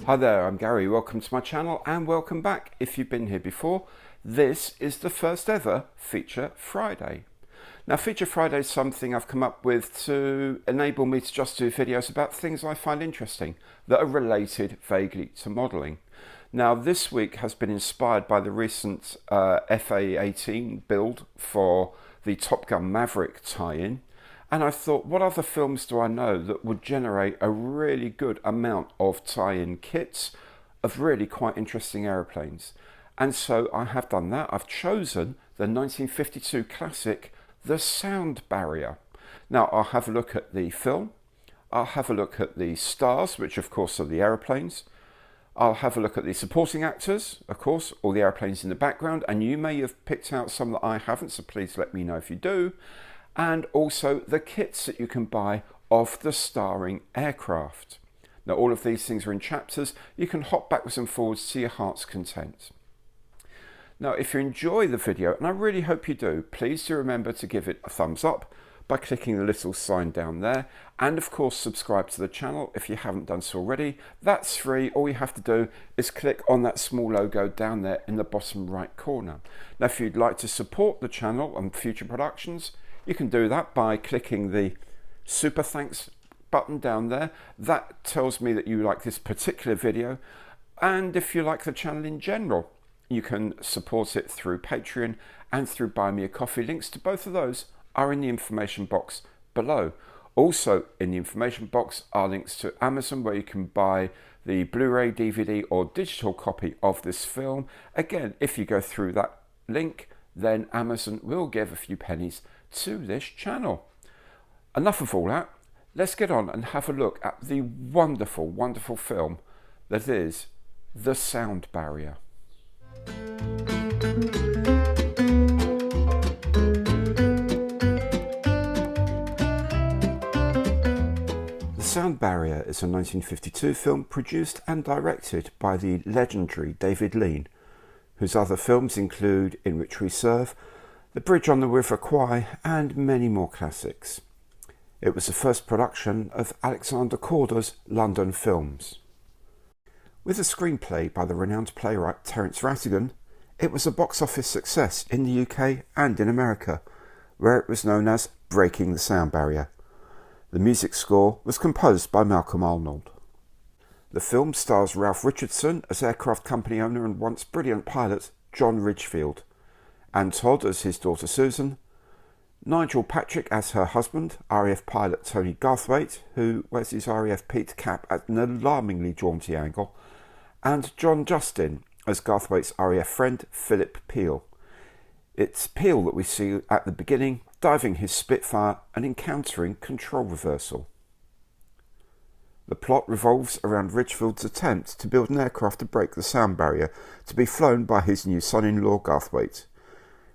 Hi there, I'm Gary. Welcome to my channel and welcome back if you've been here before. This is the first ever Feature Friday. Now, Feature Friday is something I've come up with to enable me to just do videos about things I find interesting that are related vaguely to modelling. Now, this week has been inspired by the recent FA18 build for the Top Gun Maverick tie-in. And I thought, what other films do I know that would generate a really good amount of tie-in kits of really quite interesting aeroplanes? And so I have done that. I've chosen the 1952 classic, The Sound Barrier. Now, I'll have a look at the film. I'll have a look at the stars, which of course are the aeroplanes. I'll have a look at the supporting actors, of course, all the aeroplanes in the background. And you may have picked out some that I haven't, so please let me know if you do. And also the kits that you can buy of the starring aircraft. Now, all of these things are in chapters. You can hop backwards and forwards to your heart's content. Now, if you enjoy the video, and I really hope you do, please do remember to give it a thumbs up by clicking the little sign down there. And of course, subscribe to the channel if you haven't done so already. That's free. All you have to do is click on that small logo down there in the bottom right corner. Now, if you'd like to support the channel and future productions, you can do that by clicking the super thanks button down there. That tells me that you like this particular video. And if you like the channel in general, you can support it through Patreon and through Buy Me a Coffee. Links to both of those are in the information box below. Also in the information box are links to Amazon, where you can buy the Blu-ray, DVD or digital copy of this film. Again, if you go through that link, then Amazon will give a few pennies to this channel. Enough of all that. Let's get on and have a look at the wonderful, wonderful film that is The Sound Barrier. The Sound Barrier is a 1952 film produced and directed by the legendary David Lean, whose other films include In Which We Serve, The Bridge on the River Kwai, and many more classics. It was the first production of Alexander Korda's London Films. With a screenplay by the renowned playwright Terence Rattigan, it was a box office success in the UK and in America, where it was known as Breaking the Sound Barrier. The music score was composed by Malcolm Arnold. The film stars Ralph Richardson as aircraft company owner and once brilliant pilot John Ridgefield, Anne Todd as his daughter Susan, Nigel Patrick as her husband, RAF pilot Tony Garthwaite, who wears his RAF Pete cap at an alarmingly jaunty angle, and John Justin as Garthwaite's RAF friend Philip Peel. It's Peel that we see at the beginning, diving his Spitfire and encountering control reversal. The plot revolves around Ridgefield's attempt to build an aircraft to break the sound barrier to be flown by his new son-in-law Garthwaite.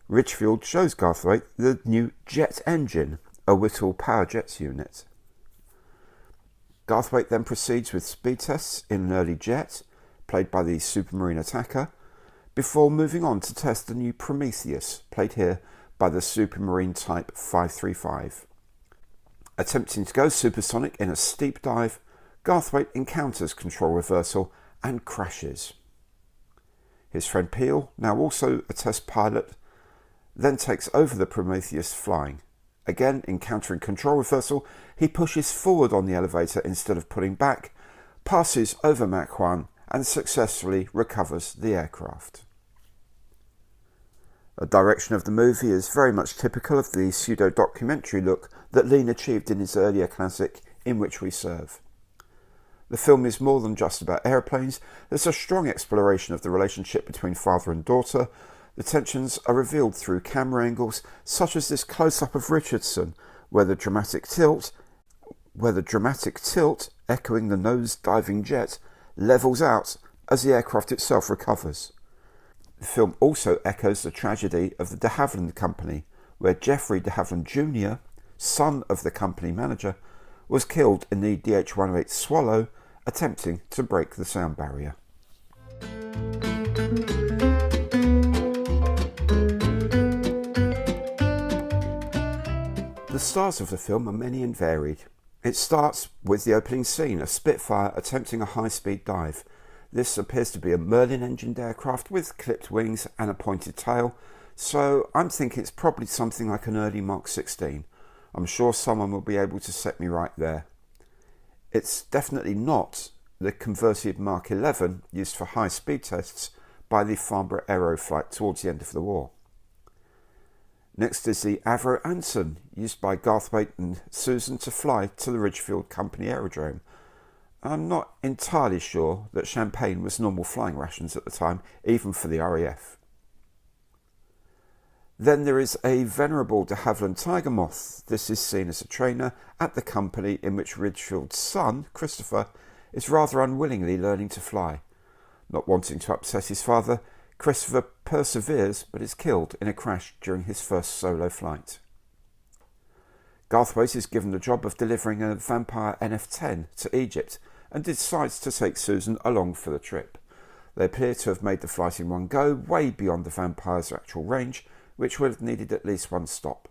Ridgefield shows Garthwaite the new jet engine, a Whittle Power Jets unit. Garthwaite then proceeds with speed tests in an early jet, played by the Supermarine attacker, before moving on to test the new Prometheus, played here by the Supermarine Type 535. Attempting to go supersonic in a steep dive, Garthwaite encounters control reversal and crashes. His friend Peel, now also a test pilot, then takes over the Prometheus flying. Again, encountering control reversal, he pushes forward on the elevator instead of pulling back, passes over Mach 1 and successfully recovers the aircraft. The direction of the movie is very much typical of the pseudo-documentary look that Lean achieved in his earlier classic In Which We Serve. The film is more than just about aeroplanes. There's a strong exploration of the relationship between father and daughter. The tensions are revealed through camera angles, such as this close-up of Richardson, where the dramatic tilt, echoing the nose-diving jet, levels out as the aircraft itself recovers. The film also echoes the tragedy of the de Havilland Company, where Geoffrey de Havilland Jr., son of the company manager, was killed in the DH-108 Swallow, attempting to break the sound barrier. The stars of the film are many and varied. It starts with the opening scene, a Spitfire attempting a high-speed dive. This appears to be a Merlin-engined aircraft with clipped wings and a pointed tail, so I'm thinking it's probably something like an early Mark 16. I'm sure someone will be able to set me right there. It's definitely not the converted Mark 11 used for high-speed tests by the Farnborough Aeroflight towards the end of the war. Next is the Avro Anson, used by Garthwaite and Susan to fly to the Ridgefield Company Aerodrome. I'm not entirely sure that champagne was normal flying rations at the time, even for the RAF. Then there is a venerable de Havilland Tiger Moth. This is seen as a trainer at the company in which Ridgefield's son, Christopher, is rather unwillingly learning to fly. Not wanting to upset his father, Christopher perseveres but is killed in a crash during his first solo flight. Garthwaite is given the job of delivering a Vampire NF-10 to Egypt and decides to take Susan along for the trip. They appear to have made the flight in one go, way beyond the Vampire's actual range, which would have needed at least one stop.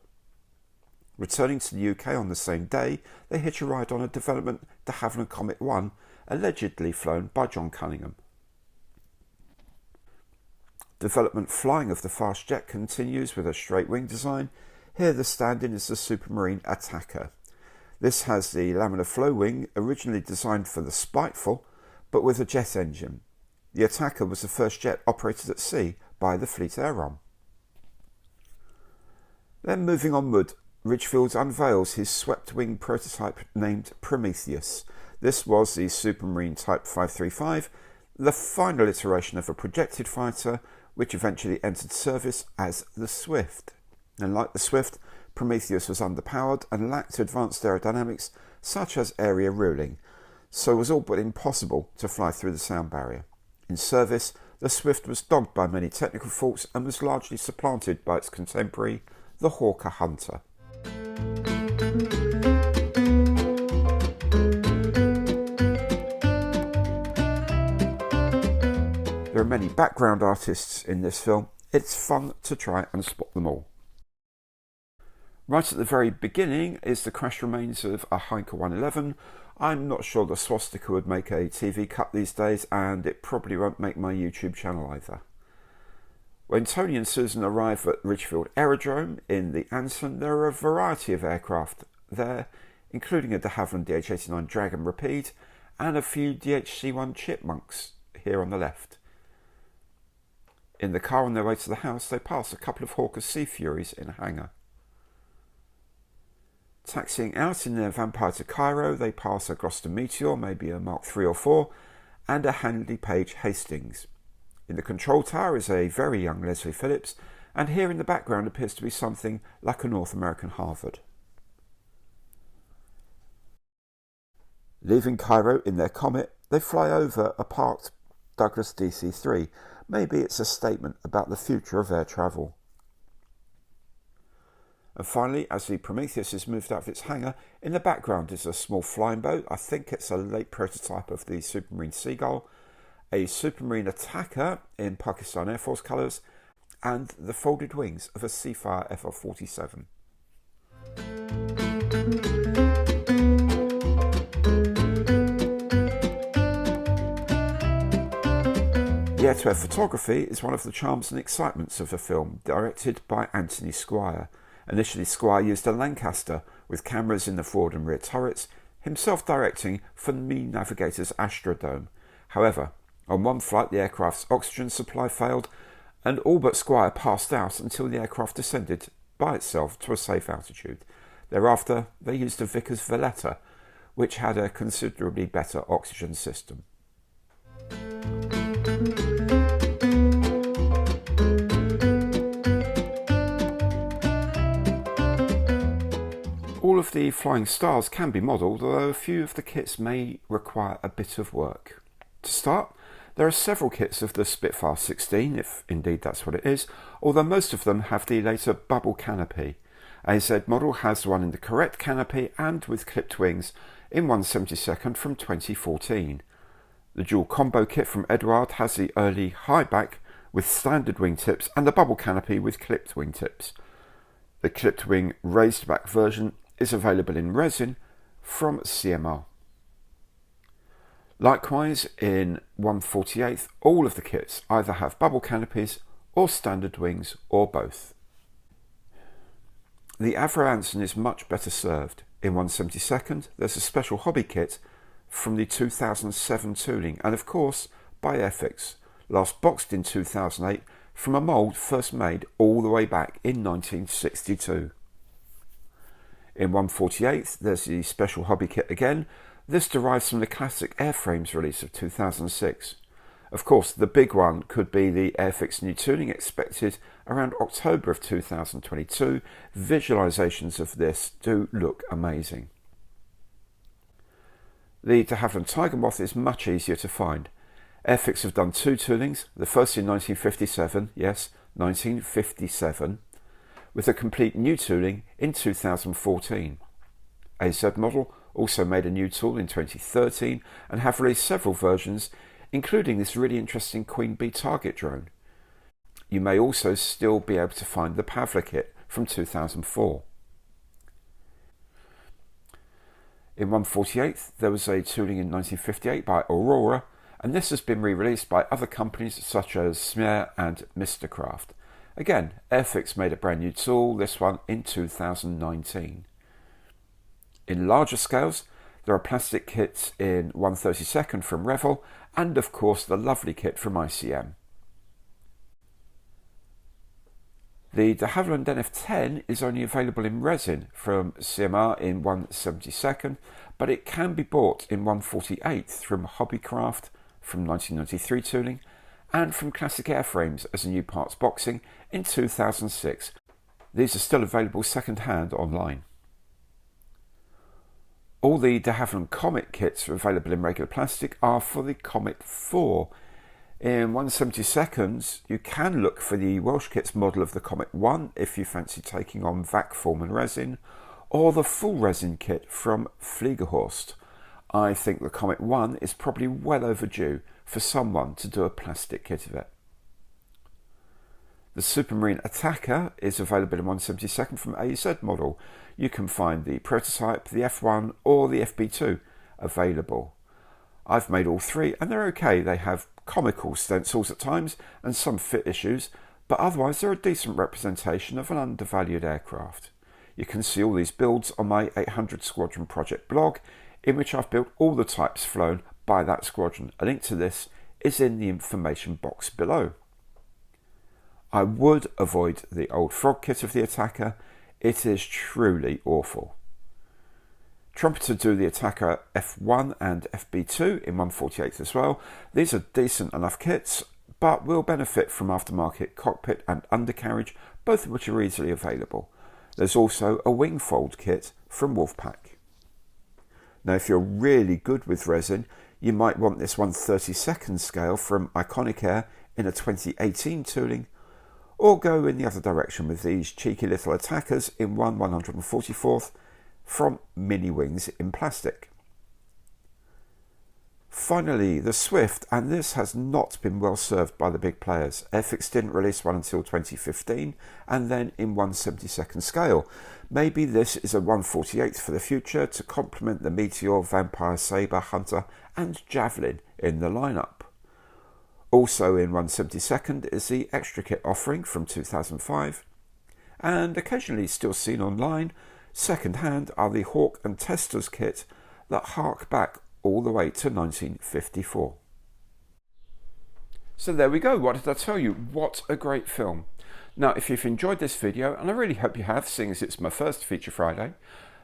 Returning to the UK on the same day, they hitch a ride on a development de Havilland Comet 1, allegedly flown by John Cunningham. Development flying of the fast jet continues with a straight wing design. Here the stand-in is the Supermarine Attacker. This has the laminar flow wing, originally designed for the Spiteful, but with a jet engine. The Attacker was the first jet operated at sea by the Fleet Air Arm. Then moving onward, Ridgefield unveils his swept-wing prototype named Prometheus. This was the Supermarine Type 535, the final iteration of a projected fighter, which eventually entered service as the Swift. And like the Swift, Prometheus was underpowered and lacked advanced aerodynamics such as area ruling, so it was all but impossible to fly through the sound barrier. In service, the Swift was dogged by many technical faults and was largely supplanted by its contemporary, the Hawker Hunter. There are many background artists in this film. It's fun to try and spot them all. Right at the very beginning is the crash remains of a Heinkel 111. I'm not sure the swastika would make a TV cut these days, and it probably won't make my YouTube channel either. When Tony and Susan arrive at Ridgefield Aerodrome in the Anson, there are a variety of aircraft there, including a de Havilland DH-89 Dragon Rapide and a few DHC-1 Chipmunks here on the left. In the car on their way to the house, they pass a couple of Hawker Sea Furies in a hangar. Taxiing out in their Vampire to Cairo, they pass a Gloucester Meteor, maybe a Mark 3 or 4, and a Handley Page Hastings. In the control tower is a very young Leslie Phillips, and here in the background appears to be something like a North American Harvard. Leaving Cairo in their Comet, they fly over a parked Douglas DC-3. Maybe it's a statement about the future of air travel. And finally, as the Prometheus is moved out of its hangar, in the background is a small flying boat. I think it's a late prototype of the Supermarine Seagull, a Supermarine Attacker in Pakistan Air Force colours, and the folded wings of a Seafire FR-47. The air-to-air photography is one of the charms and excitements of the film, directed by Anthony Squire. Initially, Squire used a Lancaster with cameras in the forward and rear turrets, himself directing for Me Navigator's Astrodome. However, on one flight the aircraft's oxygen supply failed and all but Squire passed out until the aircraft descended by itself to a safe altitude. Thereafter, they used a Vickers Valletta, which had a considerably better oxygen system. All of the flying stars can be modelled, although a few of the kits may require a bit of work. To start, there are several kits of the Spitfire 16, if indeed that's what it is, although most of them have the later bubble canopy. AZ model has one in the correct canopy and with clipped wings in 1/72 from 2014. The dual combo kit from Eduard has the early high back with standard wingtips and the bubble canopy with clipped wingtips. The clipped wing raised back version is available in resin, from CMR. Likewise, in 1/48, all of the kits either have bubble canopies or standard wings or both. The Avro Anson is much better served. In 1/72, there's a special hobby kit from the 2007 tooling, and of course by Airfix, last boxed in 2008 from a mould first made all the way back in 1962. In 1/48, there's the special hobby kit again. This derives from the classic airframes release of 2006. Of course, the big one could be the Airfix new tooling expected around October of 2022. Visualizations of this do look amazing. The de Havilland Tiger Moth is much easier to find. Airfix have done two toolings, the first in 1957, yes, 1957, with a complete new tooling in 2014. AZ Model also made a new tool in 2013 and have released several versions, including this really interesting Queen Bee target drone. You may also still be able to find the Pavla kit from 2004. In 1/48, there was a tooling in 1958 by Aurora, and this has been re-released by other companies such as Smear and Mr. Craft. Again, Airfix made a brand new tool, this one in 2019. In larger scales, there are plastic kits in 1/32 from Revell, and of course the lovely kit from ICM. The de Havilland NF10 is only available in resin from CMR in 1/72, but it can be bought in 1/48 from Hobbycraft from 1993 tooling, and from Classic Airframes as a new parts boxing in 2006. These are still available second hand online. All the de Havilland Comet kits are available in regular plastic are for the Comet 4. In 1/72, you can look for the Welsh kits model of the Comet 1 if you fancy taking on vac form and resin, or the full resin kit from Fliegerhorst. I think the Comet 1 is probably well overdue for someone to do a plastic kit of it. The Supermarine Attacker is available in 1/72 from AZ Model. You can find the prototype, the F1 or the FB2 available. I've made all three and they're okay. They have comical stencils at times and some fit issues, but otherwise they're a decent representation of an undervalued aircraft. You can see all these builds on my 800 Squadron Project blog, in which I've built all the types flown by that squadron. A link to this is in the information box below. I would avoid the old frog kit of the Attacker. It is truly awful. Trumpeter do the Attacker F1 and FB2 in 1/48 as well. These are decent enough kits, but will benefit from aftermarket cockpit and undercarriage, both of which are easily available. There's also a wingfold kit from Wolfpack. Now, if you're really good with resin, you might want this 1/32 scale from Iconic Air in a 2018 tooling, or go in the other direction with these cheeky little Attackers in 1/144 from Mini Wings in plastic. Finally, the Swift, and this has not been well served by the big players. Airfix didn't release one until 2015, and then in 1/72 scale. Maybe this is a 1/48 for the future to complement the Meteor, Vampire, Sabre, Hunter and Javelin in the lineup. Also in 1/72 is the extra kit offering from 2005, and occasionally still seen online, second hand, are the Hawk and Testers kit that hark back all the way to 1954. So there we go. What did I tell you? What a great film. Now, if you've enjoyed this video, and I really hope you have, seeing as it's my first Feature Friday,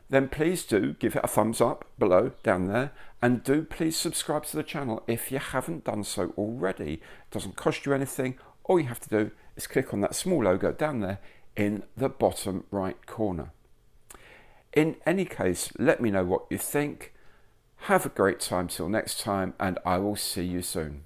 then please do give it a thumbs up below, down there, and do please subscribe to the channel if you haven't done so already. It doesn't cost you anything. All you have to do is click on that small logo down there in the bottom right corner. In any case, let me know what you think. Have a great time till next time, and I will see you soon.